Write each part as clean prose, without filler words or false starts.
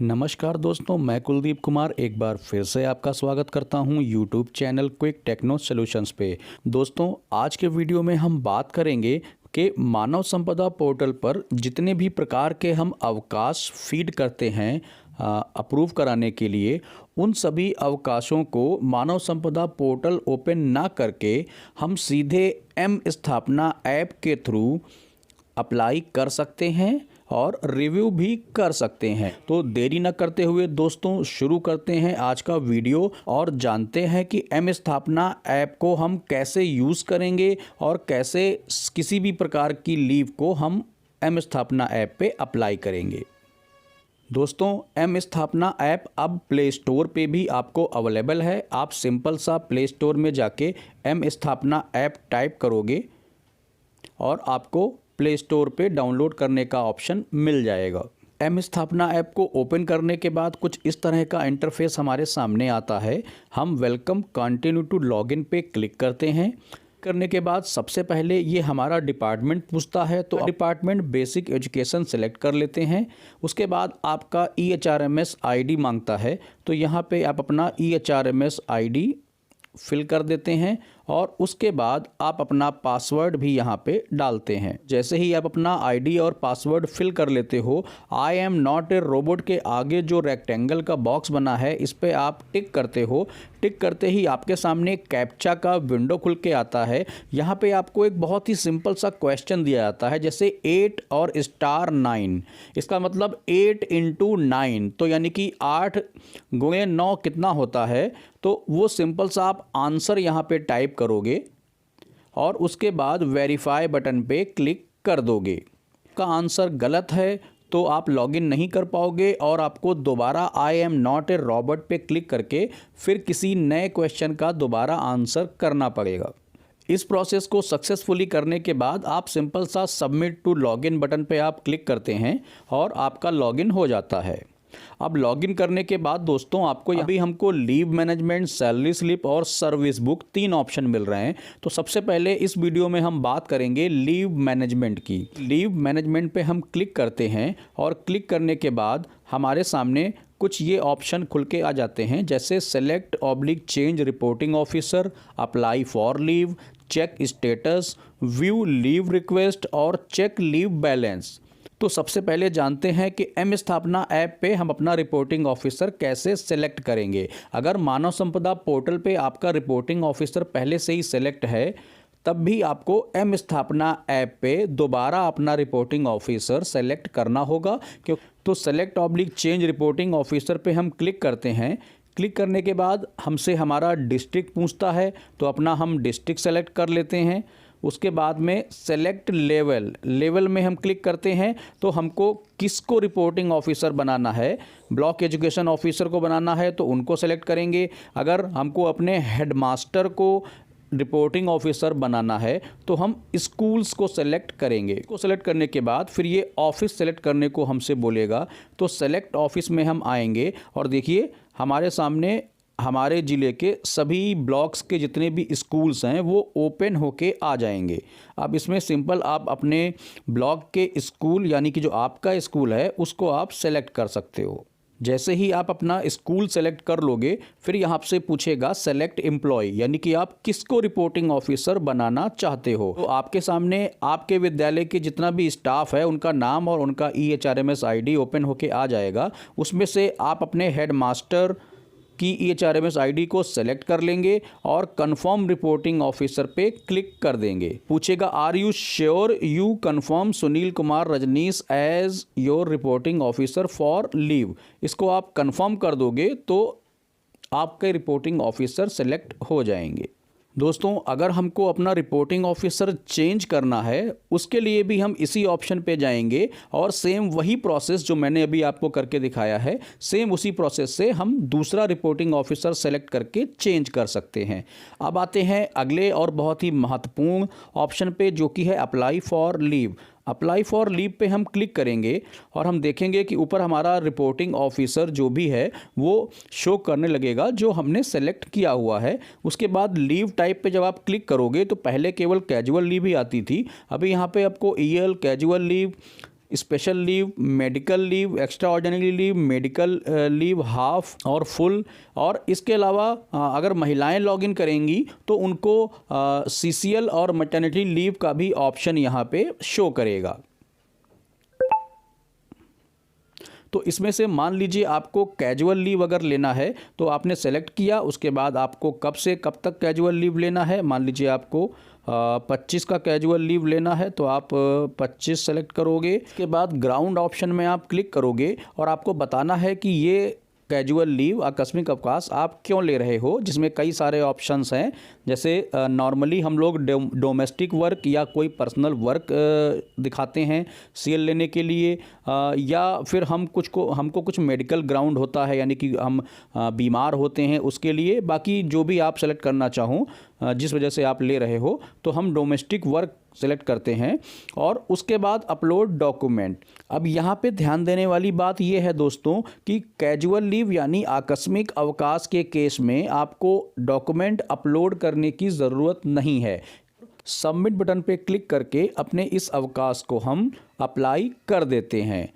नमस्कार दोस्तों, मैं कुलदीप कुमार एक बार फिर से आपका स्वागत करता हूं YouTube channel quick techno solutions पे। दोस्तों, आज के वीडियो में हम बात करेंगे कि मानव संपदा पोर्टल पर जितने भी प्रकार के हम अवकाश फीड करते हैं अप्रूव कराने के लिए, उन सभी अवकाशों को मानव संपदा पोर्टल ओपन ना करके हम सीधे एम स्थापना ऐप के थ्रू अप्लाई कर सकते हैं और रिव्यू भी कर सकते हैं। तो देरी न करते हुए दोस्तों शुरू करते हैं आज का वीडियो और जानते हैं कि एम स्थापना ऐप को हम कैसे यूज़ करेंगे और कैसे किसी भी प्रकार की लीव को हम एम स्थापना ऐप पे अप्लाई करेंगे। दोस्तों, एम स्थापना ऐप अब प्ले स्टोर पे भी आपको अवेलेबल है। आप सिंपल सा प्ले स्टोर में जाके एम स्थापना ऐप टाइप करोगे और आपको प्ले स्टोर पे डाउनलोड करने का ऑप्शन मिल जाएगा। एम स्थापना ऐप को ओपन करने के बाद कुछ इस तरह का इंटरफेस हमारे सामने आता है। हम वेलकम कंटिन्यू टू लॉगिन पे क्लिक करते हैं। करने के बाद सबसे पहले ये हमारा डिपार्टमेंट पूछता है, तो डिपार्टमेंट बेसिक एजुकेशन सेलेक्ट कर लेते हैं। उसके बाद आपका EHRMS ID मांगता है, तो यहाँ पे आप अपना EHRMS ID फिल कर देते हैं और उसके बाद आप अपना पासवर्ड भी यहाँ पे डालते हैं। जैसे ही आप अपना आईडी और पासवर्ड फिल कर लेते हो, I am not a robot के आगे जो रेक्टेंगल का बॉक्स बना है इस पे आप टिक करते हो। टिक करते ही आपके सामने कैप्चा का विंडो खुल के आता है। यहाँ पे आपको एक बहुत ही सिंपल सा क्वेश्चन दिया जाता है, जैसे 8 और *9। इसका मतलब 8 × 9, तो यानी कि 8 × 9 कितना होता है। तो वो सिंपल सा आप आंसर यहाँ पे टाइप करोगे और उसके बाद वेरीफाई बटन पे क्लिक कर दोगे। का आंसर गलत है तो आप लॉगिन नहीं कर पाओगे और आपको दोबारा I am not a robot पे क्लिक करके फिर किसी नए क्वेश्चन का दोबारा आंसर करना पड़ेगा। इस प्रोसेस को सक्सेसफुली करने के बाद आप सिंपल सा सबमिट टू लॉगिन बटन पे आप क्लिक करते हैं और आपका लॉगिन हो जाता है। अब लॉगिन करने के बाद दोस्तों आपको अभी हमको लीव मैनेजमेंट, सैलरी स्लिप और सर्विस बुक 3 ऑप्शन मिल रहे हैं। तो सबसे पहले इस वीडियो में हम बात करेंगे लीव मैनेजमेंट की। लीव मैनेजमेंट पे हम क्लिक करते हैं और क्लिक करने के बाद हमारे सामने कुछ ये ऑप्शन खुल के आ जाते हैं, जैसे select change reporting officer, apply for leave, check status, view leave request और चेक लीव बैलेंस। तो सबसे पहले जानते हैं कि एम स्थापना ऐप पे हम अपना रिपोर्टिंग ऑफिसर कैसे सेलेक्ट करेंगे। अगर मानव संपदा पोर्टल पे आपका रिपोर्टिंग ऑफिसर पहले से ही सेलेक्ट है, तब भी आपको एम स्थापना ऐप पे दोबारा अपना रिपोर्टिंग ऑफिसर सेलेक्ट करना होगा। क्यों? तो सेलेक्ट/चेंज रिपोर्टिंग ऑफिसर पे हम क्लिक करते हैं। क्लिक करने के बाद हमसे हमारा डिस्ट्रिक्ट पूछता है, तो अपना हम डिस्ट्रिक्ट सेलेक्ट कर लेते हैं। उसके बाद में सेलेक्ट लेवल में हम क्लिक करते हैं, तो हमको किसको रिपोर्टिंग ऑफिसर बनाना है। ब्लॉक एजुकेशन ऑफिसर को बनाना है तो उनको सेलेक्ट करेंगे। अगर हमको अपने हेडमास्टर को रिपोर्टिंग ऑफिसर बनाना है तो हम स्कूल्स को सेलेक्ट करेंगे। को सेलेक्ट करने के बाद फिर ये ऑफिस सेलेक्ट करने को हमसे बोलेगा, तो सेलेक्ट ऑफिस में हम आएंगे और देखिए हमारे सामने हमारे ज़िले के सभी ब्लॉक्स के जितने भी स्कूल्स हैं वो ओपन होके आ जाएंगे। अब इसमें सिंपल आप अपने ब्लॉक के स्कूल यानी कि जो आपका स्कूल है उसको आप सेलेक्ट कर सकते हो। जैसे ही आप अपना स्कूल सेलेक्ट कर लोगे, फिर यहाँ से पूछेगा सेलेक्ट एम्प्लॉय, यानी कि आप किसको रिपोर्टिंग ऑफिसर बनाना चाहते हो। तो आपके सामने आपके विद्यालय के जितना भी स्टाफ है उनका नाम और उनका EHRMS ID ओपन होके आ जाएगा। उसमें से आप अपने हेडमास्टर की EHRMS ID को सेलेक्ट कर लेंगे और कंफर्म रिपोर्टिंग ऑफिसर पे क्लिक कर देंगे। पूछेगा are you sure you confirm Sunil Kumar Rajneesh as your reporting officer for leave. इसको आप कंफर्म कर दोगे तो आपके रिपोर्टिंग ऑफिसर सेलेक्ट हो जाएंगे। दोस्तों, अगर हमको अपना रिपोर्टिंग ऑफिसर चेंज करना है, उसके लिए भी हम इसी ऑप्शन पे जाएंगे और सेम वही प्रोसेस जो मैंने अभी आपको करके दिखाया है, सेम उसी प्रोसेस से हम दूसरा रिपोर्टिंग ऑफिसर सेलेक्ट करके चेंज कर सकते हैं। अब आते हैं अगले और बहुत ही महत्वपूर्ण ऑप्शन पे, जो कि है apply for leave. Apply for leave पे हम क्लिक करेंगे और हम देखेंगे कि ऊपर हमारा रिपोर्टिंग ऑफिसर जो भी है वो शो करने लगेगा जो हमने सेलेक्ट किया हुआ है। उसके बाद लीव टाइप पे जब आप क्लिक करोगे तो पहले केवल कैजुअल लीव ही आती थी, अभी यहाँ पे आपको EL casual leave, special leave, medical leave, extra ordinary leave, medical leave, half और फुल। और इसके अलावा अगर महिलाएं लॉगिन करेंगी तो उनको CCL और मैटरनिटी लीव का भी ऑप्शन यहाँ पे शो करेगा। तो इसमें से मान लीजिए आपको कैजुअल लीव अगर लेना है तो आपने सेलेक्ट किया, उसके बाद आपको कब से कब तक कैजुअल लीव लेना है। मान लीजिए आपको 25 का कैजुअल लीव लेना है तो आप 25 सेलेक्ट करोगे। इसके बाद ग्राउंड ऑप्शन में आप क्लिक करोगे और आपको बताना है कि ये कैजुअल लीव आकस्मिक अवकाश आप क्यों ले रहे हो, जिसमें कई सारे ऑप्शंस हैं। जैसे नॉर्मली हम लोग डोमेस्टिक वर्क या कोई पर्सनल वर्क दिखाते हैं CL लेने के लिए, या फिर हमको कुछ मेडिकल ग्राउंड होता है, यानी कि हम बीमार होते हैं उसके लिए। बाकी जो भी आप सेलेक्ट करना चाहो, जिस वजह से आप ले रहे हो, तो हम डोमेस्टिक वर्क सेलेक्ट करते हैं। और उसके बाद अपलोड डॉक्यूमेंट। अब यहाँ पे ध्यान देने वाली बात यह है दोस्तों कि कैजुअल लीव यानी आकस्मिक अवकाश के केस में आपको डॉक्यूमेंट अपलोड करने की ज़रूरत नहीं है। सबमिट बटन पे क्लिक करके अपने इस अवकाश को हम अप्लाई कर देते हैं।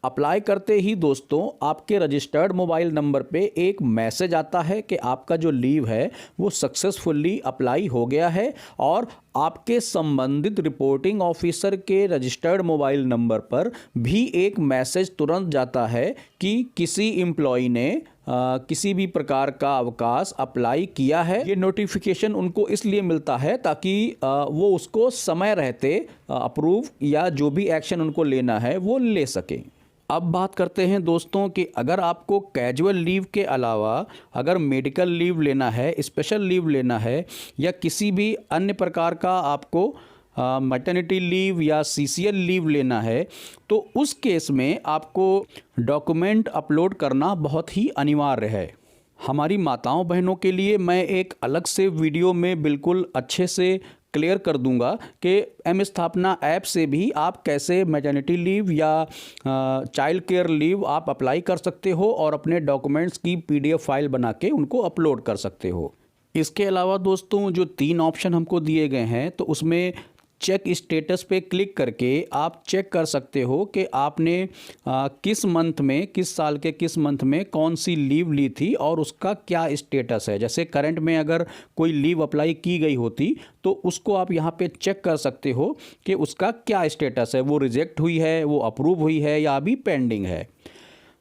अप्लाई करते ही दोस्तों आपके रजिस्टर्ड मोबाइल नंबर पे एक मैसेज आता है कि आपका जो लीव है वो सक्सेसफुली अप्लाई हो गया है, और आपके संबंधित रिपोर्टिंग ऑफिसर के रजिस्टर्ड मोबाइल नंबर पर भी एक मैसेज तुरंत जाता है कि किसी एम्प्लॉय ने किसी भी प्रकार का अवकाश अप्लाई किया है। ये नोटिफिकेशन उनको इसलिए मिलता है ताकि वो उसको समय रहते अप्रूव या जो भी एक्शन उनको लेना है वो ले सके। अब बात करते हैं दोस्तों कि अगर आपको कैजुअल लीव के अलावा अगर मेडिकल लीव लेना है, स्पेशल लीव लेना है, या किसी भी अन्य प्रकार का आपको मैटरनिटी लीव या CCL लीव लेना है, तो उस केस में आपको डॉक्यूमेंट अपलोड करना बहुत ही अनिवार्य है। हमारी माताओं बहनों के लिए मैं एक अलग से वीडियो में बिल्कुल अच्छे से क्लियर कर दूंगा कि M स्थापना ऐप से भी आप कैसे मैटरनिटी लीव या चाइल्ड केयर लीव आप अप्लाई कर सकते हो और अपने डॉक्यूमेंट्स की PDF फाइल बना के उनको अपलोड कर सकते हो। इसके अलावा दोस्तों जो 3 ऑप्शन हमको दिए गए हैं, तो उसमें चेक स्टेटस पे क्लिक करके आप चेक कर सकते हो कि आपने किस मंथ में, किस साल के किस मंथ में कौन सी लीव ली थी और उसका क्या स्टेटस है। जैसे करंट में अगर कोई लीव अप्लाई की गई होती तो उसको आप यहाँ पे चेक कर सकते हो कि उसका क्या स्टेटस है, वो रिजेक्ट हुई है, वो अप्रूव हुई है या अभी पेंडिंग है।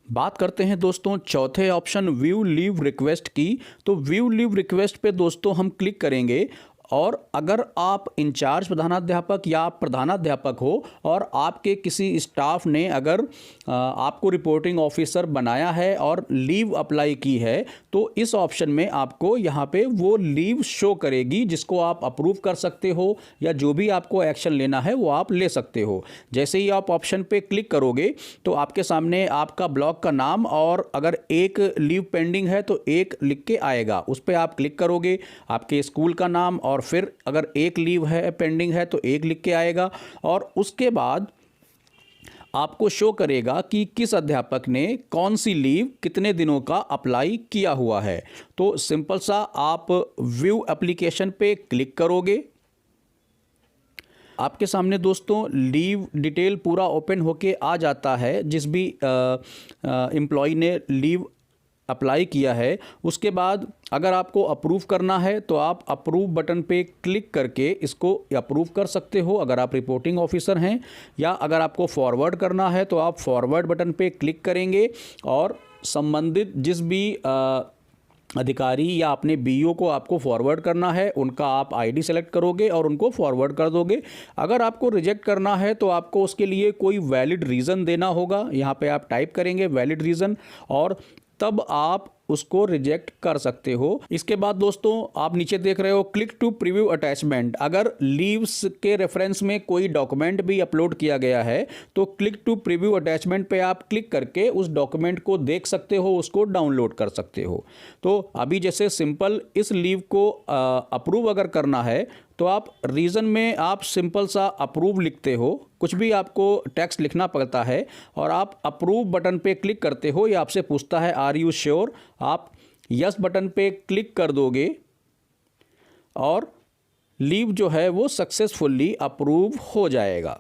बात करते हैं दोस्तों चौथे ऑप्शन व्यू लीव रिक्वेस्ट की। तो व्यू लीव रिक्वेस्ट पे दोस्तों हम क्लिक करेंगे, और अगर आप इंचार्ज प्रधानाध्यापक या प्रधानाध्यापक हो और आपके किसी स्टाफ ने अगर आपको रिपोर्टिंग ऑफिसर बनाया है और लीव अप्लाई की है, तो इस ऑप्शन में आपको यहाँ पे वो लीव शो करेगी जिसको आप अप्रूव कर सकते हो, या जो भी आपको एक्शन लेना है वो आप ले सकते हो। जैसे ही आप ऑप्शन पे क्लिक करोगे तो आपके सामने आपका ब्लॉक का नाम, और अगर एक लीव पेंडिंग है तो एक लिख के आएगा, उस पर आप क्लिक करोगे, आपके स्कूल का नाम, और फिर अगर एक लीव है पेंडिंग है तो एक लिख के आएगा, और उसके बाद आपको शो करेगा कि किस अध्यापक ने कौन सी लीव कितने दिनों का अप्लाई किया हुआ है। तो सिंपल सा आप व्यू एप्लीकेशन पे क्लिक करोगे, आपके सामने दोस्तों लीव डिटेल पूरा ओपन होके आ जाता है। जिस भी एम्प्लॉय ने लीव अप्लाई किया है, उसके बाद अगर आपको अप्रूव करना है तो आप अप्रूव बटन पे क्लिक करके इसको अप्रूव कर सकते हो अगर आप रिपोर्टिंग ऑफिसर हैं, या अगर आपको फॉरवर्ड करना है तो आप फॉरवर्ड बटन पे क्लिक करेंगे और संबंधित जिस भी अधिकारी या अपने BO को आपको फॉरवर्ड करना है उनका आप ID सेलेक्ट करोगे और उनको फॉरवर्ड कर दोगे। अगर आपको रिजेक्ट करना है तो आपको उसके लिए कोई वैलिड रीज़न देना होगा, यहाँ पे आप टाइप करेंगे वैलिड रीज़न, और तब आप उसको रिजेक्ट कर सकते हो। इसके बाद दोस्तों आप नीचे देख रहे हो क्लिक टू प्रीव्यू अटैचमेंट। अगर लीव्स के रेफरेंस में कोई डॉक्यूमेंट भी अपलोड किया गया है तो क्लिक टू प्रीव्यू अटैचमेंट पे आप क्लिक करके उस डॉक्यूमेंट को देख सकते हो, उसको डाउनलोड कर सकते हो। तो अभी जैसे सिंपल इस लीव को अप्रूव अगर करना है तो आप रीज़न में आप सिंपल सा अप्रूव लिखते हो, कुछ भी आपको टेक्स्ट लिखना पड़ता है, और आप अप्रूव बटन पे क्लिक करते हो। ये आपसे पूछता है आर यू श्योर, आप यस बटन पे क्लिक कर दोगे और लीव जो है वो सक्सेसफुली अप्रूव हो जाएगा।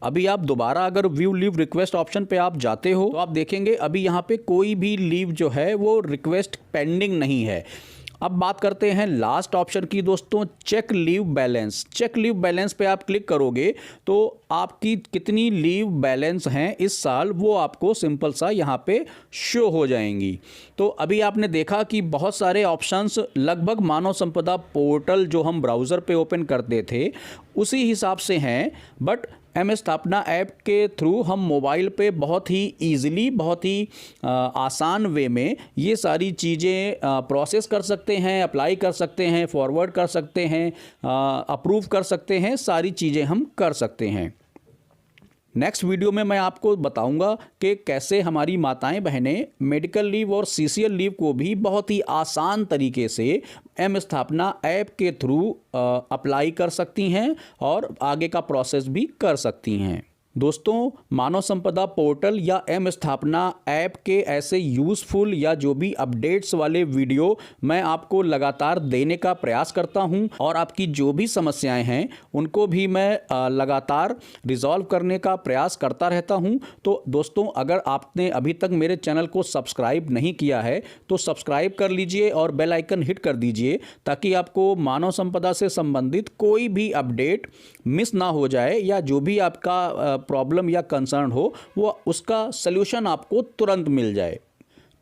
अभी आप दोबारा अगर व्यू लीव रिक्वेस्ट ऑप्शन पे आप जाते हो तो आप देखेंगे अभी यहाँ पे कोई भी लीव जो है वो रिक्वेस्ट पेंडिंग नहीं है। अब बात करते हैं लास्ट ऑप्शन की दोस्तों, check leave balance. Check leave balance पे आप क्लिक करोगे तो आपकी कितनी लीव बैलेंस हैं इस साल वो आपको सिंपल सा यहाँ पे शो हो जाएंगी। तो अभी आपने देखा कि बहुत सारे ऑप्शंस लगभग मानव संपदा पोर्टल जो हम ब्राउज़र पे ओपन करते थे उसी हिसाब से हैं, बट एम स्थापना ऐप के थ्रू हम मोबाइल पे बहुत ही ईजिली, बहुत ही आसान वे में ये सारी चीज़ें प्रोसेस कर सकते हैं, अप्लाई कर सकते हैं, फॉरवर्ड कर सकते हैं, अप्रूव कर सकते हैं, सारी चीज़ें हम कर सकते हैं। नेक्स्ट वीडियो में मैं आपको बताऊंगा कि कैसे हमारी माताएं बहनें मेडिकल लीव और सीसीएल लीव को भी बहुत ही आसान तरीके से एम स्थापना ऐप के थ्रू अप्लाई कर सकती हैं और आगे का प्रोसेस भी कर सकती हैं। दोस्तों, मानव संपदा पोर्टल या एम स्थापना ऐप के ऐसे यूज़फुल या जो भी अपडेट्स वाले वीडियो मैं आपको लगातार देने का प्रयास करता हूं और आपकी जो भी समस्याएं हैं उनको भी मैं लगातार रिजॉल्व करने का प्रयास करता रहता हूं। तो दोस्तों, अगर आपने अभी तक मेरे चैनल को सब्सक्राइब नहीं किया है तो सब्सक्राइब कर लीजिए और बेल आइकन हिट कर दीजिए ताकि आपको मानव संपदा से संबंधित कोई भी अपडेट मिस ना हो जाए या जो भी आपका प्रॉब्लम या कंसर्न हो वो उसका सल्यूशन आपको तुरंत मिल जाए।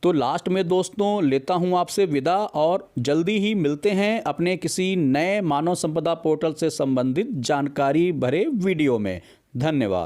तो लास्ट में दोस्तों लेता हूं आपसे विदा और जल्दी ही मिलते हैं अपने किसी नए मानव संपदा पोर्टल से संबंधित जानकारी भरे वीडियो में। धन्यवाद।